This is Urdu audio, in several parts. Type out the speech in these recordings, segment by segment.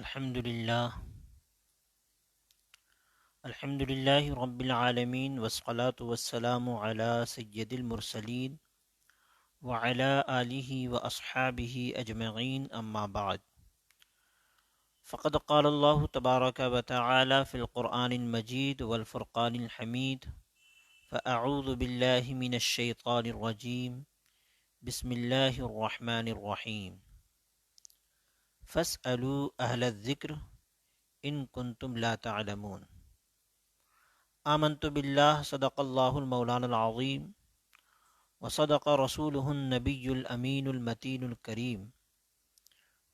الحمد للہ رب العالمین والصلاة والسلام علی سید المرسلین وعلی آلہ واصحابہ اجمعین اما بعد فقد قال اللہ تبارک وتعالی فی القرآن المجید والفرقان الحمید فاعوذ باللہ من الشیطان الرجیم بسم اللہ الرحمن الرحیم فاسألوا اہل الذکر ان کنتم لا تعلمون آمنت باللہ صدق اللہ المولان العظیم وصدق رسولہ النبی الامین المتین الکریم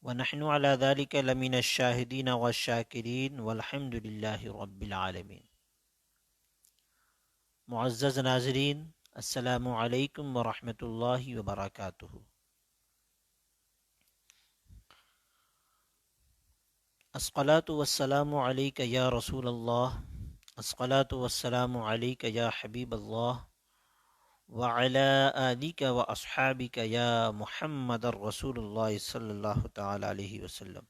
ونحن علی ذلک لمن الشاہدین والشاکرین والحمد للہ رب العالمین۔ معزز ناظرین، السلام علیکم ورحمۃ اللہ وبرکاتہ۔ الصلاۃ والسلام علیک یا رسول اللہ، الصلاۃ والسلام علیک یا حبیب اللہ، وعلی آلک واصحابک یا محمد الرسول اللہ صلی اللہ تعالی علیہ وسلم۔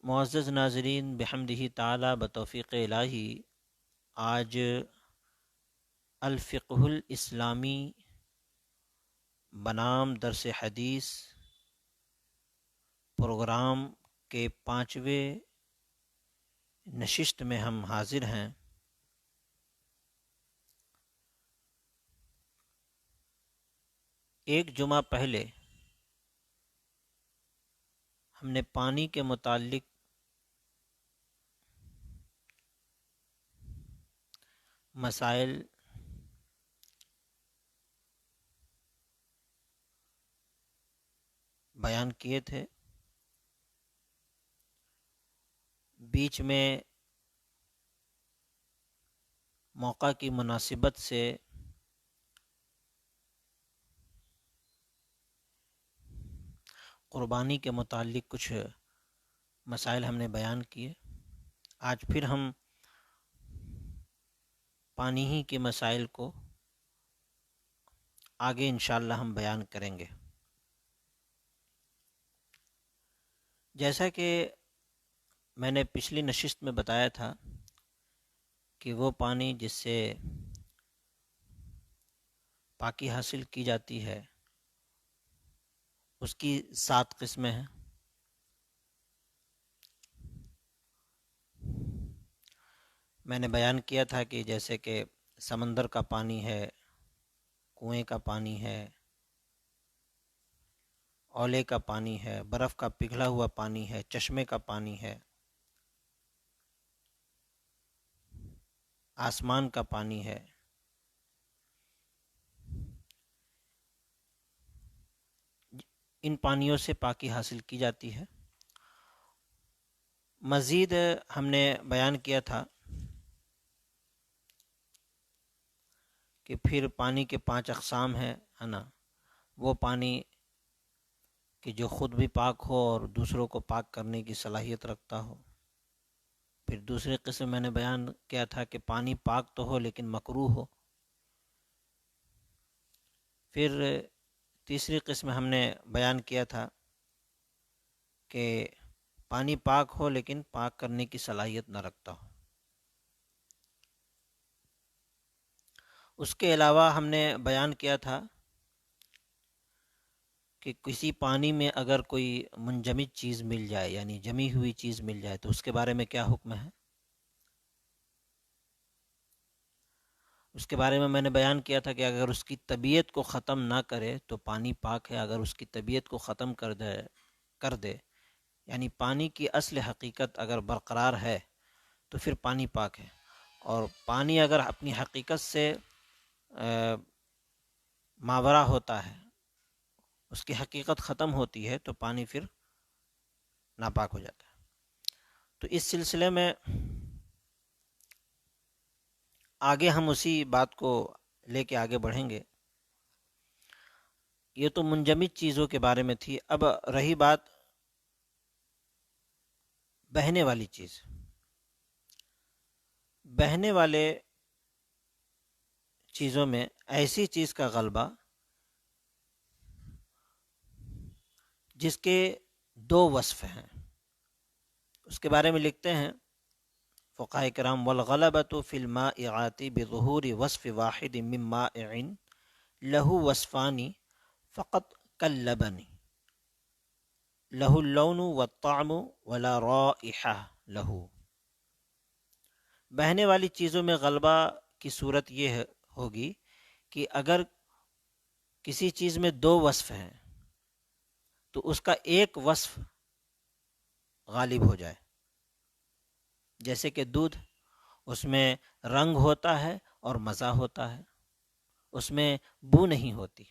معزز ناظرین، بحمدہ تعالی بتوفیق الہی آج الفقہ الاسلامی بنام درس حدیث پروگرام کے 5ویں نشست میں ہم حاضر ہیں۔ ایک جمعہ پہلے ہم نے پانی کے متعلق مسائل بیان کیے تھے۔ بیچ میں موقع کی مناسبت سے قربانی کے متعلق کچھ مسائل ہم نے بیان کیے۔ آج پھر ہم پانی ہی کے مسائل کو آگے انشاءاللہ ہم بیان کریں گے۔ جیسا کہ میں نے پچھلی نشست میں بتایا تھا کہ وہ پانی جس سے پاکی حاصل کی جاتی ہے اس کی 7 قسمیں ہیں۔ میں نے بیان کیا تھا کہ جیسے کہ سمندر کا پانی ہے، کنویں کا پانی ہے، اولے کا پانی ہے، برف کا پگھلا ہوا پانی ہے، چشمے کا پانی ہے، آسمان کا پانی ہے۔ ان پانیوں سے پاکی حاصل کی جاتی ہے۔ مزید ہم نے بیان کیا تھا کہ پھر پانی کے 5 اقسام ہیں، ہے نا، وہ پانی کہ جو خود بھی پاک ہو اور دوسروں کو پاک کرنے کی صلاحیت رکھتا ہو۔ پھر دوسری قسم میں نے بیان کیا تھا کہ پانی پاک تو ہو لیکن مکروہ ہو۔ پھر تیسری قسم ہم نے بیان کیا تھا کہ پانی پاک ہو لیکن پاک کرنے کی صلاحیت نہ رکھتا ہو۔ اس کے علاوہ ہم نے بیان کیا تھا کہ کسی پانی میں اگر کوئی منجمد چیز مل جائے، یعنی جمی ہوئی چیز مل جائے، تو اس کے بارے میں کیا حکم ہے۔ اس کے بارے میں نے بیان کیا تھا کہ اگر اس کی طبیعت کو ختم نہ کرے تو پانی پاک ہے، اگر اس کی طبیعت کو ختم کر دے یعنی پانی کی اصل حقیقت اگر برقرار ہے تو پھر پانی پاک ہے، اور پانی اگر اپنی حقیقت سے ماورا ہوتا ہے، اس کی حقیقت ختم ہوتی ہے، تو پانی پھر ناپاک ہو جاتا ہے۔ تو اس سلسلے میں آگے ہم اسی بات کو لے کے آگے بڑھیں گے۔ یہ تو منجمد چیزوں کے بارے میں تھی۔ اب رہی بات بہنے والی چیز۔ بہنے والے چیزوں میں ایسی چیز کا غلبہ جس کے دو وصف ہیں. اس کے بارے میں لکھتے ہیں فقہاء کرام: والغلبۃ فی المائعات بظہور وصف واحد من مائع لہ وصفان فقط کاللبن لہ اللون والطعم ولا رائحہ لہ. بہنے والی چیزوں میں غلبہ کی صورت یہ ہوگی کہ اگر کسی چیز میں دو وصف ہیں تو اس کا ایک وصف غالب ہو جائے. جیسے کہ دودھ، اس میں رنگ ہوتا ہے اور مزہ ہوتا ہے، اس میں بو نہیں ہوتی.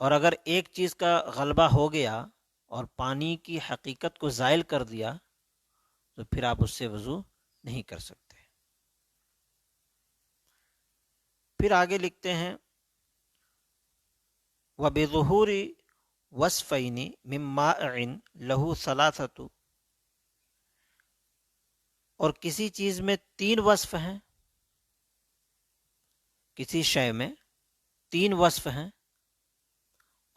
اور اگر ایک چیز کا غلبہ ہو گیا اور پانی کی حقیقت کو زائل کر دیا تو پھر آپ اس سے وضو نہیں کر سکتے. پھر آگے لکھتے ہیں وَبِظُهُورِ وَصْفَيْنِ مِن مَّائِعٍ لَهُ ثَلَاثَةُ، اور کسی چیز میں تین وصف ہیں، کسی شے میں تین وصف ہیں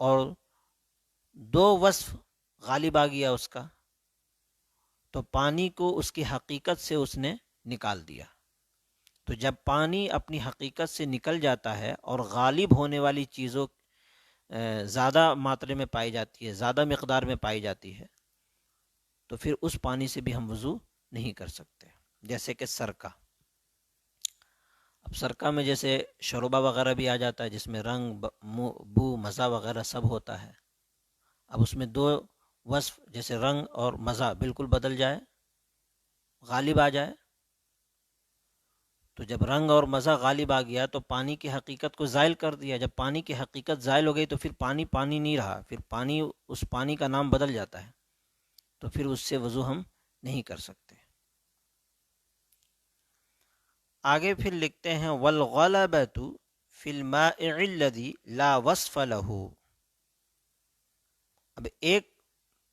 اور دو وصف غالب آ گیا اس کا، تو پانی کو اس کی حقیقت سے اس نے نکال دیا. تو جب پانی اپنی حقیقت سے نکل جاتا ہے اور غالب ہونے والی چیزوں زیادہ ماترے میں پائی جاتی ہے، زیادہ مقدار میں پائی جاتی ہے، تو پھر اس پانی سے بھی ہم وضو نہیں کر سکتے. جیسے کہ سرکہ، اب سرکہ میں جیسے شوربہ وغیرہ بھی آ جاتا ہے جس میں رنگ، بو، مزہ وغیرہ سب ہوتا ہے. اب اس میں دو وصف جیسے رنگ اور مزہ بالکل بدل جائے، غالب آ جائے، تو جب رنگ اور مزہ غالب آ گیا تو پانی کی حقیقت کو زائل کر دیا. جب پانی کی حقیقت زائل ہو گئی تو پھر پانی پانی نہیں رہا، پھر پانی، اس پانی کا نام بدل جاتا ہے، تو پھر اس سے وضو ہم نہیں کر سکتے. آگے پھر لکھتے ہیں والغلبۃ فی المائع الذی لا وصف لہ. اب ایک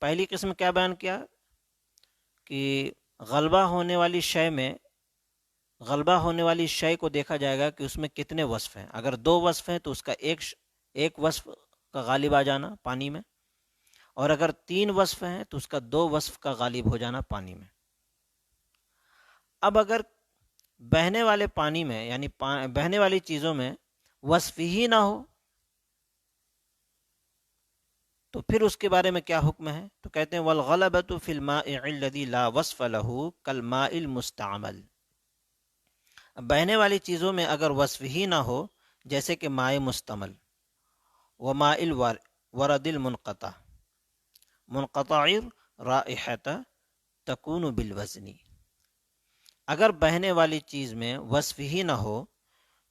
پہلی قسم کیا بیان کیا کہ غلبہ ہونے والی شے میں، غلبہ ہونے والی شے کو دیکھا جائے گا کہ اس میں کتنے وصف ہیں. اگر دو وصف ہیں تو اس کا ایک وصف کا غالب آ جانا پانی میں، اور اگر تین وصف ہیں تو اس کا دو وصف کا غالب ہو جانا پانی میں. اب اگر بہنے والے پانی میں، یعنی بہنے والی چیزوں میں وصف ہی نہ ہو تو پھر اس کے بارے میں کیا حکم ہے؟ تو کہتے ہیں والغلبۃ فی المائع الذی لا وصف لہ کالماء المستعمل. بہنے والی چیزوں میں اگر وصف ہی نہ ہو، جیسے کہ مائع مستعمل، وماء الورد المنقطع منقطع الرائحۃ تکون بالوزن. اگر بہنے والی چیز میں وصف ہی نہ ہو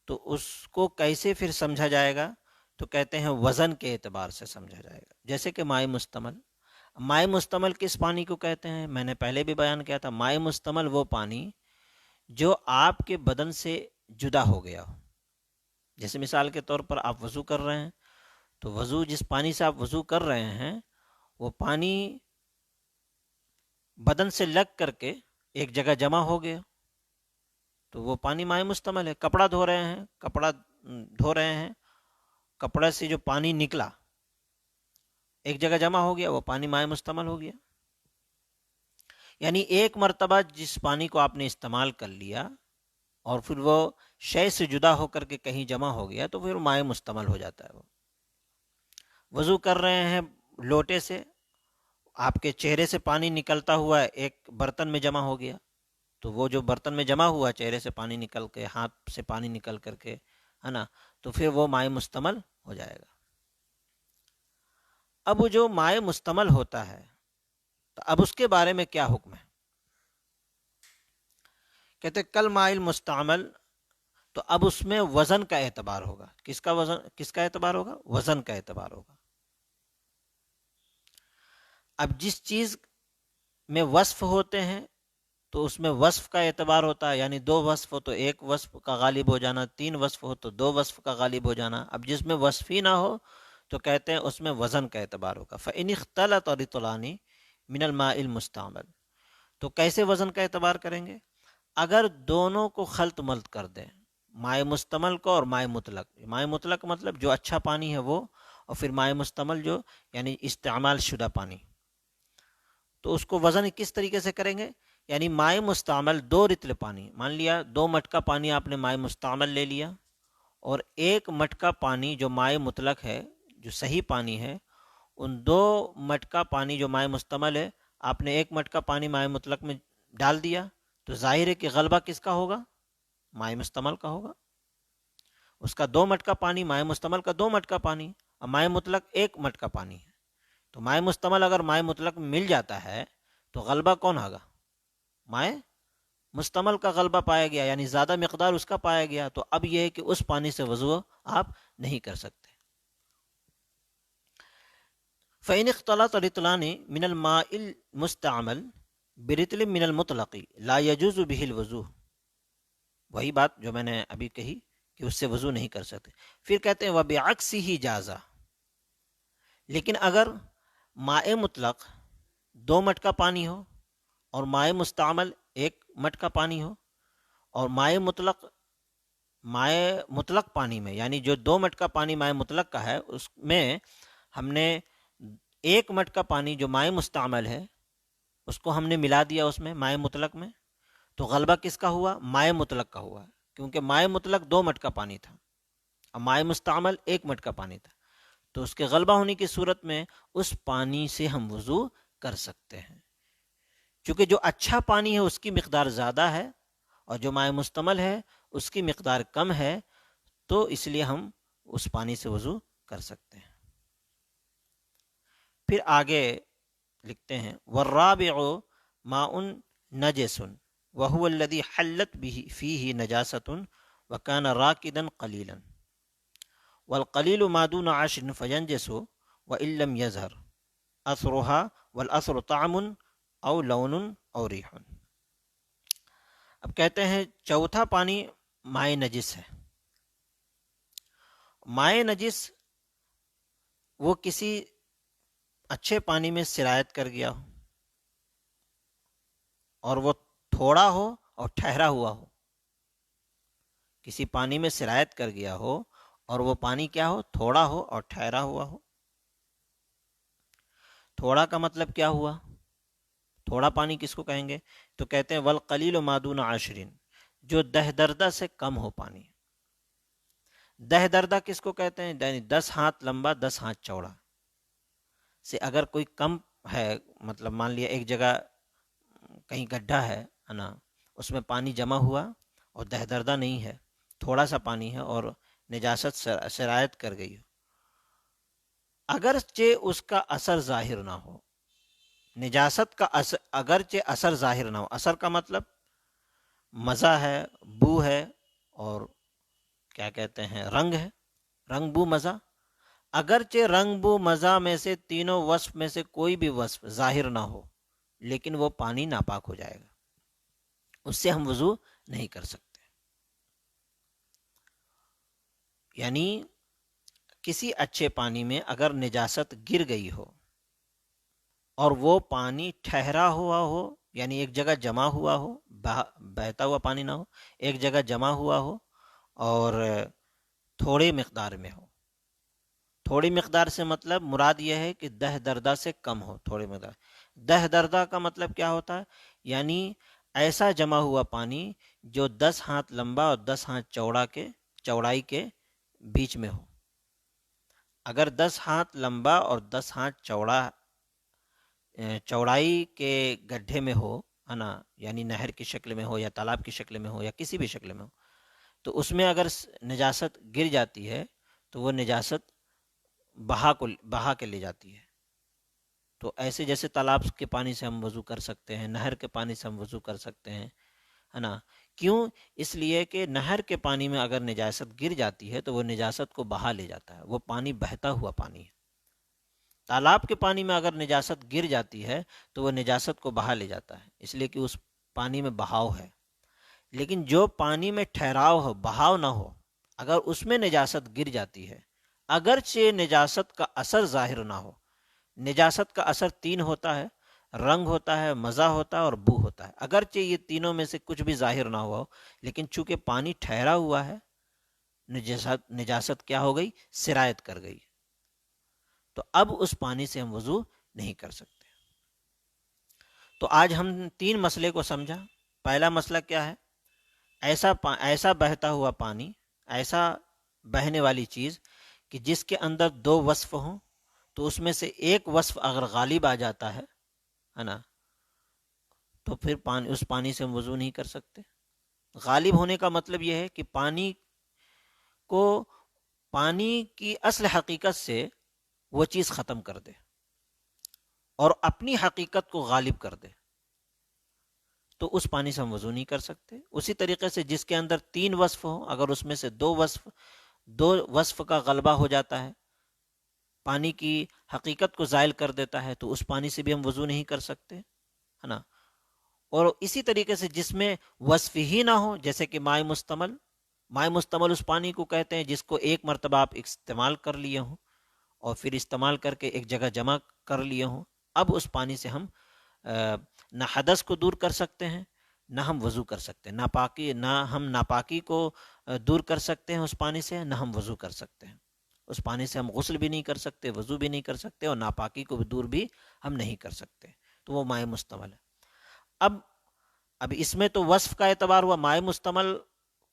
تو اس کو کیسے پھر سمجھا جائے گا؟ تو کہتے ہیں وزن کے اعتبار سے سمجھا جائے گا. جیسے کہ مائع مستعمل، مائع مستعمل کس پانی کو کہتے ہیں؟ میں نے پہلے بھی بیان کیا تھا، مائع مستعمل وہ پانی جو آپ کے بدن سے جدا ہو گیا ہو. جیسے مثال کے طور پر آپ وضو کر رہے ہیں تو وضو، جس پانی سے آپ وضو کر رہے ہیں وہ پانی بدن سے لگ کر کے ایک جگہ جمع ہو گیا تو وہ پانی مائع مستعمل ہے. کپڑا دھو رہے ہیں، کپڑے سے جو پانی نکلا ایک جگہ جمع ہو گیا، وہ پانی مائع مستعمل ہو گیا. یعنی ایک مرتبہ جس پانی کو آپ نے استعمال کر لیا اور پھر وہ شے سے جدا ہو کر کے کہیں جمع ہو گیا تو پھر مائع مستعمل ہو جاتا ہے. وہ وضو کر رہے ہیں لوٹے سے، آپ کے چہرے سے پانی نکلتا ہوا ایک برتن میں جمع ہو گیا تو وہ جو برتن میں جمع ہوا، چہرے سے پانی نکل کے، ہاتھ سے پانی نکل کر کے، ہے نا، تو پھر وہ مائع مستعمل ہو جائے گا. اب وہ جو مائع مستعمل ہوتا ہے تو اب اس کے بارے میں کیا حکم ہے؟ کہتے کل مائع المستعمل، تو اب اس میں وزن کا اعتبار ہوگا. کس کا اعتبار ہوگا؟ وزن کا اعتبار ہوگا. اب جس چیز میں وصف ہوتے ہیں تو اس میں وصف کا اعتبار ہوتا ہے، یعنی دو وصف ہو تو ایک وصف کا غالب ہو جانا، تین وصف ہو تو دو وصف کا غالب ہو جانا. اب جس میں وصف ہی نہ ہو تو کہتے ہیں اس میں وزن کا اعتبار ہوگا. فَإِنِ اخْتَلَطَ رِطْلَانِ مِنَ الْمَاءِ الْمُسْتَعْمَلِ. تو کیسے وزن کا اعتبار کریں گے؟ اگر دونوں کو خلط ملط کر دیں، مائع مستعمل کو اور مائع مطلق. مائع مطلق مطلب جو اچھا پانی ہے وہ، اور پھر مائع مستعمل جو یعنی استعمال شدہ پانی. تو اس کو وزن کس طریقے سے کریں گے؟ یعنی مائع مستعمل 2 رتل پانی، مان لیا 2 مٹکا پانی آپ نے مائع مستعمل لے لیا، اور 1 مٹکا پانی جو مائع مطلق ہے، جو صحیح پانی ہے، ان 2 مٹکا پانی جو مائع مستعمل ہے آپ نے 1 مٹکا پانی مائع مطلق میں ڈال دیا، تو ظاہر ہے کہ غلبہ کس کا ہوگا؟ مائع مستعمل کا ہوگا. اس کا 2 مٹکا پانی، مائع مستعمل کا 2 مٹکا پانی، اور مائع مطلق 1 مٹکا پانی ہے. تو مائع مستعمل اگر مائع مطلق میں مل جاتا ہے تو غلبہ کون ہوگا؟ مائع مستعمل کا غلبہ پایا گیا، یعنی زیادہ مقدار اس کا پایا گیا. تو اب یہ ہے کہ اس پانی سے وضو آپ نہیں کر سکتے. فَإِنِ اخْتَلَطَ رِطْلَانِ مِنَ الْمَاءِ الْمُسْتَعْمَلِ بِرِطْلٍ مِنَ الْمُطْلَقِ لَا يَجُوزُ بِهِ الْوُضُوءُ. وہی بات جو میں نے ابھی کہی کہ اس سے وضو نہیں کر سکتے. پھر کہتے ہیں وَبِعَكْسِهِ جَازَ. لیکن اگر مائع مطلق 2 مٹکا پانی ہو اور مائع مستعمل 1 مٹکا پانی ہو، اور مائع مطلق پانی میں یعنی جو 2 مٹکا پانی مائع مطلق کا ہے اس میں ہم نے 1 مٹکا پانی جو مائع مستعمل ہے اس کو ہم نے ملا دیا اس میں مائع مطلق میں، تو غلبہ کس کا ہوا؟ مائع مطلق کا ہوا، کیونکہ مائع مطلق 2 مٹکا پانی تھا اور مائع مستعمل 1 مٹکا پانی تھا. تو اس کے غلبہ ہونے کی صورت میں اس پانی سے ہم وضو کر سکتے ہیں. چونکہ جو اچھا پانی ہے اس کی مقدار زیادہ ہے اور جو مائع مستعمل ہے اس کی مقدار کم ہے، تو اس لیے ہم اس پانی سے وضو کر سکتے ہیں. پھر آگے لکھتے ہیں والرابع ماء نجس وهو الذي حلت به فيه نجاسة وكان راكدا قليلا والقليل ما دون 10 فينجس وإن لم يظهر أثرها والأثر طعم أو لون أو ريح. اب کہتے ہیں چوتھا پانی مائع نجس ہے. مائع نجس وہ کسی اچھے پانی میں سرایت کر گیا ہو اور وہ تھوڑا ہو اور ٹھہرا ہوا ہو. کسی پانی میں سرایت کر گیا ہو اور وہ پانی کیا ہو؟ تھوڑا ہو اور ٹھہرا ہوا ہو. تھوڑا کا مطلب کیا ہوا؟ تھوڑا پانی کس کو کہیں گے؟ تو کہتے ہیں والقلیل ما دون 10، جو 10 دردہ سے کم ہو پانی. 10 دردہ کس کو کہتے ہیں؟ یعنی 10 ہاتھ لمبا 10 ہاتھ چوڑا سے اگر کوئی کم ہے، مطلب مان لیا ایک جگہ کہیں گڈھا ہے نا، اس میں پانی جمع ہوا اور 10 دردہ نہیں ہے، تھوڑا سا پانی ہے اور نجاست سرایت کر گئی ہو، اگرچہ اس کا اثر ظاہر نہ ہو. نجاست کا اثر اگرچہ اثر ظاہر نہ ہو، اثر کا مطلب مزہ ہے، بو ہے، اور کیا کہتے ہیں رنگ ہے، رنگ بو مزہ. اگرچہ رنگ بو مزہ میں سے تینوں وصف میں سے کوئی بھی وصف ظاہر نہ ہو، لیکن وہ پانی ناپاک ہو جائے گا، اس سے ہم وضو نہیں کر سکتے. یعنی کسی اچھے پانی میں اگر نجاست گر گئی ہو اور وہ پانی ٹھہرا ہوا ہو، یعنی ایک جگہ جمع ہوا ہو، بہتا ہوا پانی نہ ہو، ایک جگہ جمع ہوا ہو اور تھوڑی مقدار میں ہو. تھوڑی مقدار سے مطلب مراد یہ ہے کہ 10 دردہ سے کم ہو. تھوڑی مقدار 10 دردہ کا مطلب کیا ہوتا ہے؟ یعنی ایسا جمع ہوا پانی جو 10 ہاتھ لمبا اور 10 ہاتھ چوڑائی کے بیچ میں ہو. اگر 10 ہاتھ لمبا اور 10 ہاتھ چوڑائی کے گڈھے میں ہو ہے نا، یعنی نہر کی شکل میں ہو یا تالاب کی شکل میں ہو یا کسی بھی شکل میں ہو، تو اس میں اگر نجاست گر جاتی ہے تو وہ نجاست بہا کے لے جاتی ہے. تو ایسے جیسے تالاب کے پانی سے ہم وضو کر سکتے ہیں، نہر کے پانی سے ہم وضو کر سکتے ہیں، ہے نا. کیوں؟ اس لیے کہ نہر کے پانی میں اگر نجاست گر جاتی ہے تو وہ نجاست کو بہا لے جاتا ہے، وہ پانی بہتا ہوا پانی ہے. تالاب کے پانی میں اگر نجاست گر جاتی ہے تو وہ نجاست کو بہا لے جاتا ہے، اس لیے کہ اس پانی میں بہاؤ ہے. لیکن جو پانی میں ٹھہراؤ ہو، بہاؤ نہ ہو، اگر اس میں نجاست گر جاتی ہے، اگرچہ نجاست کا اثر ظاہر نہ ہو. نجاست کا اثر 3 ہوتا ہے، رنگ ہوتا ہے، مزہ ہوتا ہے اور بو ہوتا ہے. اگرچہ یہ تینوں میں سے کچھ بھی ظاہر نہ ہوا ہو، لیکن چونکہ پانی ٹھہرا ہوا ہے، نجاست کیا ہو گئی؟ سرایت کر گئی. تو اب اس پانی سے ہم وضو نہیں کر سکتے۔ تو آج ہم 3 مسئلے کو سمجھا۔ پہلا مسئلہ کیا ہے؟ ایسا بہتا ہوا پانی، ایسا بہنے والی چیز کہ جس کے اندر 2 وصف ہوں، تو اس میں سے ایک وصف اگر غالب آ جاتا ہے نا، تو پھر اس پانی سے ہم وضو نہیں کر سکتے۔ غالب ہونے کا مطلب یہ ہے کہ پانی کی اصل حقیقت سے وہ چیز ختم کر دے اور اپنی حقیقت کو غالب کر دے، تو اس پانی سے ہم وضو نہیں کر سکتے۔ اسی طریقے سے جس کے اندر 3 وصف ہوں، اگر اس میں سے دو وصف کا غلبہ ہو جاتا ہے، پانی کی حقیقت کو زائل کر دیتا ہے، تو اس پانی سے بھی ہم وضو نہیں کر سکتے، ہے نا۔ اور اسی طریقے سے جس میں وصف ہی نہ ہو، جیسے کہ مائع مستمل اس پانی کو کہتے ہیں جس کو ایک مرتبہ آپ استعمال کر لیے ہوں اور پھر استعمال کر کے ایک جگہ جمع کر لیے ہوں، اب اس پانی سے ہم نہ حدث کو دور کر سکتے ہیں، نہ ہم وضو کر سکتے ہیں، نہ ہم ناپاکی کو دور کر سکتے ہیں اس پانی سے، نہ ہم وضو کر سکتے ہیں۔ اس پانی سے ہم غسل بھی نہیں کر سکتے، وضو بھی نہیں کر سکتے، اور ناپاکی کو بھی دور بھی ہم نہیں کر سکتے۔ تو وہ مائع مستمل ہے۔ اب اس میں تو وصف کا اعتبار ہوا، مائع مستمل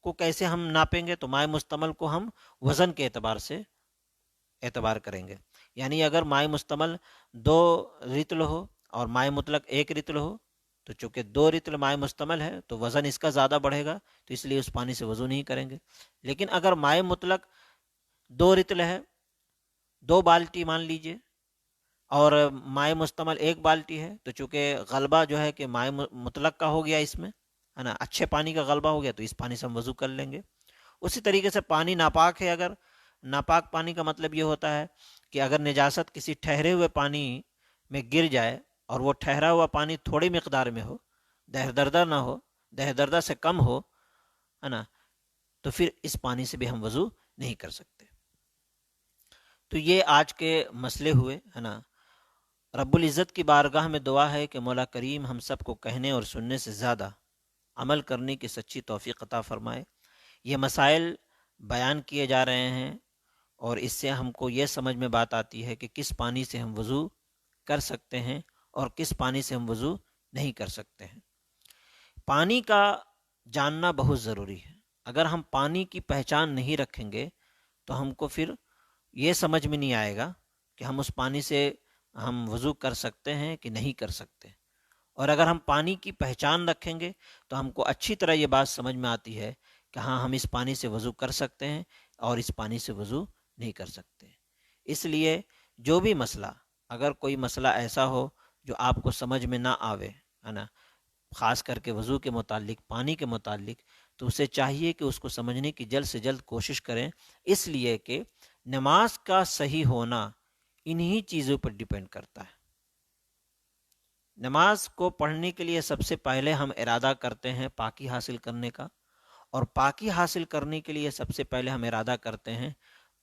کو کیسے ہم ناپیں گے؟ تو مائع مستمل کو ہم وزن کے اعتبار سے اعتبار کریں گے، یعنی اگر مائع مستمل 2 رطل ہو اور مائع مطلق 1 رطل ہو، تو چونکہ 2 رطل مائع مستمل ہے تو وزن اس کا زیادہ بڑھے گا، تو اس لیے اس پانی سے وضو نہیں کریں گے۔ لیکن اگر مائع مطلق 2 رطل ہے، 2 بالٹی مان لیجئے، اور مائع مستمل 1 بالٹی ہے، تو چونکہ غلبہ جو ہے کہ مائع مطلق کا ہو گیا اس میں، ہے نا، اچھے پانی کا غلبہ ہو گیا، تو اس پانی سے ہم وضو کر لیں گے۔ اسی طریقے سے پانی ناپاک ہے، اگر ناپاک پانی کا مطلب یہ ہوتا ہے کہ اگر نجاست کسی ٹھہرے ہوئے پانی میں گر جائے اور وہ ٹھہرا ہوا پانی تھوڑی مقدار میں ہو، دہدردہ نہ ہو، دہدردہ سے کم ہو، ہے نا، تو پھر اس پانی سے بھی ہم وضو نہیں کر سکتے۔ تو یہ آج کے مسئلے ہوئے، ہے نا۔ رب العزت کی بارگاہ میں دعا ہے کہ مولا کریم ہم سب کو کہنے اور سننے سے زیادہ عمل کرنے کی سچی توفیق عطا فرمائے۔ یہ مسائل بیان کیے جا رہے ہیں اور اس سے ہم کو یہ سمجھ میں بات آتی ہے کہ کس پانی سے ہم وضو کر سکتے ہیں اور کس پانی سے ہم وضو نہیں کر سکتے ہیں۔ پانی کا جاننا بہت ضروری ہے۔ اگر ہم پانی کی پہچان نہیں رکھیں گے تو ہم کو پھر یہ سمجھ میں نہیں آئے گا کہ ہم اس پانی سے ہم وضو کر سکتے ہیں کہ نہیں کر سکتے۔ اور اگر ہم پانی کی پہچان رکھیں گے تو ہم کو اچھی طرح یہ بات سمجھ میں آتی ہے کہ ہاں ہم اس پانی سے وضو کر سکتے ہیں اور اس پانی سے وضو نہیں کر سکتے۔ اس لیے جو بھی مسئلہ، اگر کوئی مسئلہ ایسا ہو جو آپ کو سمجھ میں نہ آوے، ہے نا، خاص کر کے وضو کے متعلق، پانی کے متعلق، تو اسے چاہیے کہ اس کو سمجھنے کی جلد سے جلد کوشش کریں، اس لیے کہ نماز کا صحیح ہونا انہی چیزوں پر ڈیپینڈ کرتا ہے۔ نماز کو پڑھنے کے لیے سب سے پہلے ہم ارادہ کرتے ہیں پاکی حاصل کرنے کا، اور پاکی حاصل کرنے کے لیے سب سے پہلے ہم ارادہ کرتے ہیں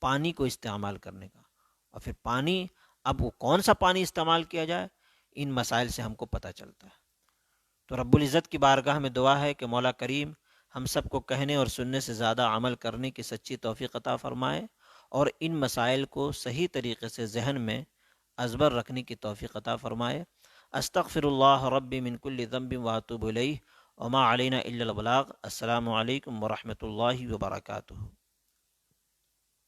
پانی کو استعمال کرنے کا، اور پھر پانی، اب وہ کون سا پانی استعمال کیا جائے، ان مسائل سے ہم کو پتہ چلتا ہے۔ تو رب العزت کی بارگاہ میں دعا ہے کہ مولا کریم ہم سب کو کہنے اور سننے سے زیادہ عمل کرنے کی سچی توفیق عطا فرمائے، اور ان مسائل کو صحیح طریقے سے ذہن میں ازبر رکھنے کی توفیق عطا فرمائے۔ استغفر اللہ ربی من کل ذنب واتوب الیہ وما علینا الا البلاغ۔ السلام علیکم ورحمۃ اللہ وبرکاتہ۔